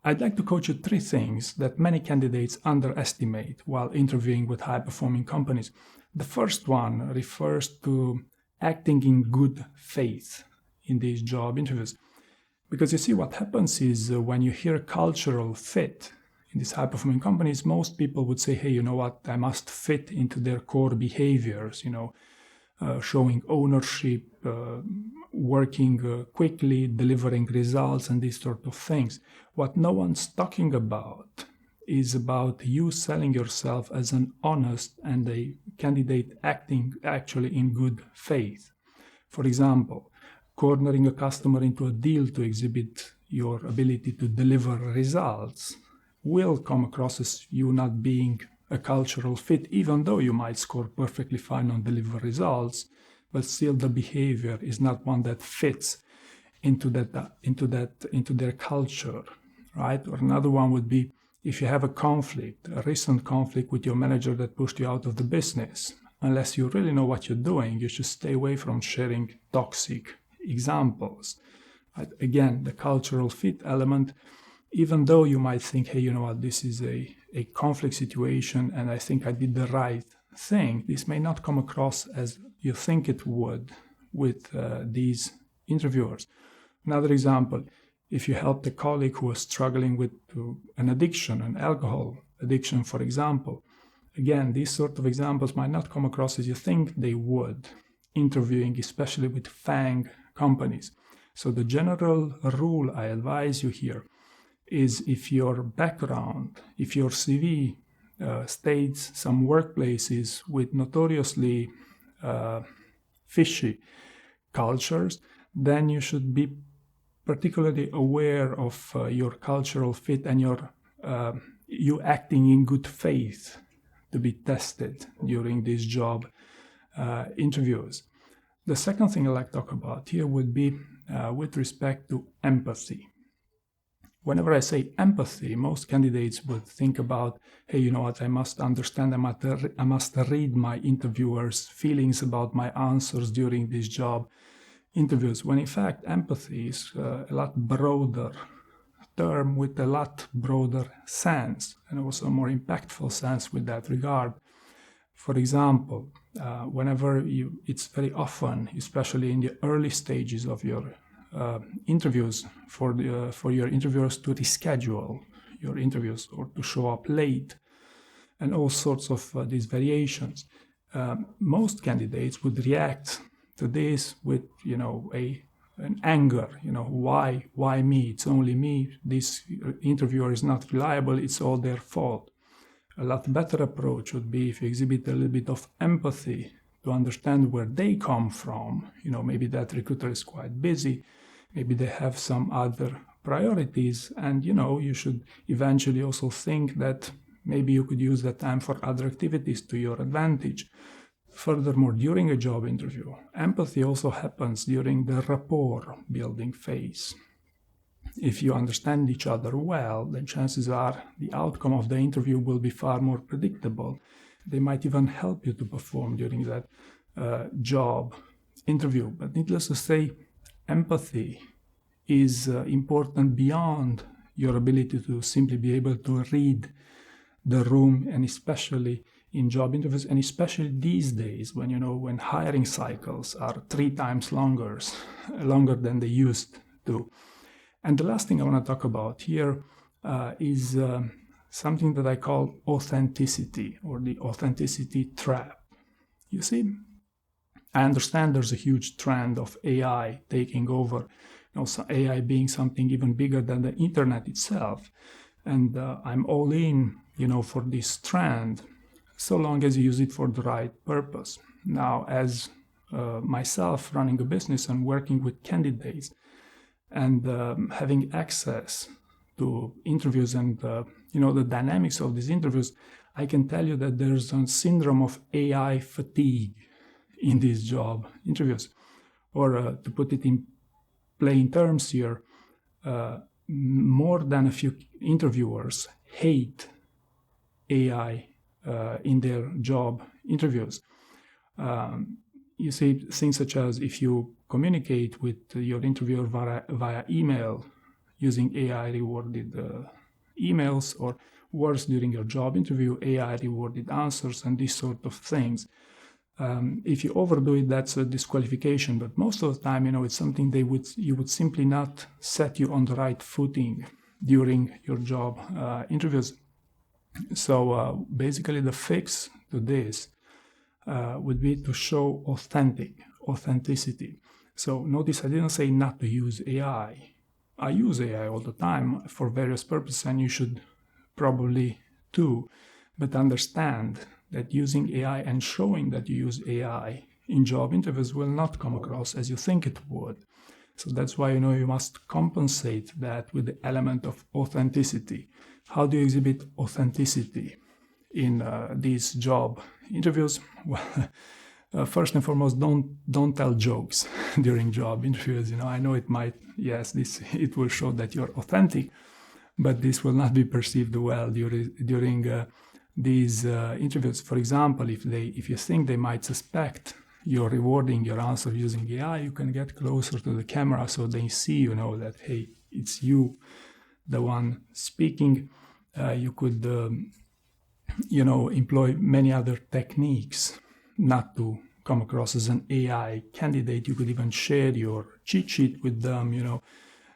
I'd like to coach you 3 things that many candidates underestimate while interviewing with high-performing companies. The first one refers to acting in good faith in these job interviews. Because you see, what happens is when you hear cultural fit in these high-performing companies, most people would say, hey, you know what, I must fit into their core behaviors, showing ownership, working quickly, delivering results, and these sort of things. What no one's talking about is about you selling yourself as an honest and a candidate acting actually in good faith. For example, cornering a customer into a deal to exhibit your ability to deliver results will come across as you not being a cultural fit, even though you might score perfectly fine on deliver results, but still the behavior is not one that fits into their culture, right? Or another one would be if you have a recent conflict with your manager that pushed you out of the business. Unless you really know what you're doing, you should stay away from sharing toxic examples. Right? Again, the cultural fit element, even though you might think, hey, you know what, this is a conflict situation and I think I did the right thing, this may not come across as you think it would with these interviewers. Another example, if you helped a colleague who was struggling with an addiction, an alcohol addiction, for example, again, these sort of examples might not come across as you think they would, interviewing especially with FANG companies. So the general rule I advise you here is if your background, if your CV states some workplaces with notoriously fishy cultures, then you should be particularly aware of your cultural fit and you acting in good faith to be tested during these job interviews. The second thing I'd like to talk about here would be with respect to empathy. Whenever I say empathy, most candidates would think about, hey, you know what, I must understand, I must read my interviewer's feelings about my answers during these job interviews, when in fact empathy is a lot broader term with a lot broader sense and also a more impactful sense with that regard. For example, it's very often, especially in the early stages of your interviews, for your interviewers to reschedule your interviews or to show up late, and all sorts of these variations. Most candidates would react to this with, an anger. Why me? It's only me. This interviewer is not reliable. It's all their fault. A lot better approach would be if you exhibit a little bit of empathy to understand where they come from. Maybe that recruiter is quite busy. Maybe they have some other priorities, and you should eventually also think that maybe you could use that time for other activities to your advantage. Furthermore, during a job interview, empathy also happens during the rapport building phase. If you understand each other well, then chances are the outcome of the interview will be far more predictable. They might even help you to perform during that job interview. But needless to say, empathy is important beyond your ability to simply be able to read the room, and especially in job interviews, and especially these days when hiring cycles are 3 times longer than they used to. And the last thing I want to talk about here is something that I call authenticity, or the authenticity trap. You see, I understand there's a huge trend of AI taking over, AI being something even bigger than the internet itself. And I'm all in, for this trend, so long as you use it for the right purpose. Now, as myself running a business and working with candidates and having access to interviews and the dynamics of these interviews, I can tell you that there's a syndrome of AI fatigue in these job interviews. Or to put it in plain terms here, more than a few interviewers hate AI in their job interviews. You see things such as if you communicate with your interviewer via email, using AI rewarded emails, or worse, during your job interview, AI rewarded answers and these sort of things. If you overdo it, that's a disqualification. But most of the time, it's something you would simply not set you on the right footing during your job interviews. So basically, the fix to this would be to show authenticity. So notice I didn't say not to use AI. I use AI all the time for various purposes, and you should probably too. But understand that using AI and showing that you use AI in job interviews will not come across as you think it would. So that's why you must compensate that with the element of authenticity. How do you exhibit authenticity in these job interviews? Well, first and foremost, don't tell jokes during job interviews. I know it will show that you're authentic, but this will not be perceived well during these interviews. For example, if you think they might suspect you're rewarding your answer using AI, you can get closer to the camera so they see, that, hey, it's you, the one speaking. You could, employ many other techniques not to come across as an AI candidate. You could even share your cheat sheet with them,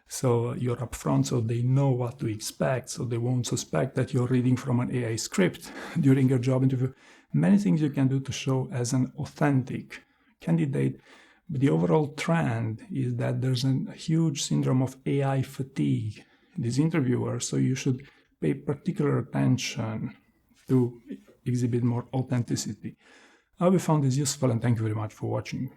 so you're upfront so they know what to expect, so they won't suspect that you're reading from an AI script during your job interview. Many things you can do to show as an authentic candidate. But the overall trend is that there's a huge syndrome of AI fatigue in these interviewers, so you should pay particular attention to exhibit more authenticity. I hope you found this useful, and thank you very much for watching.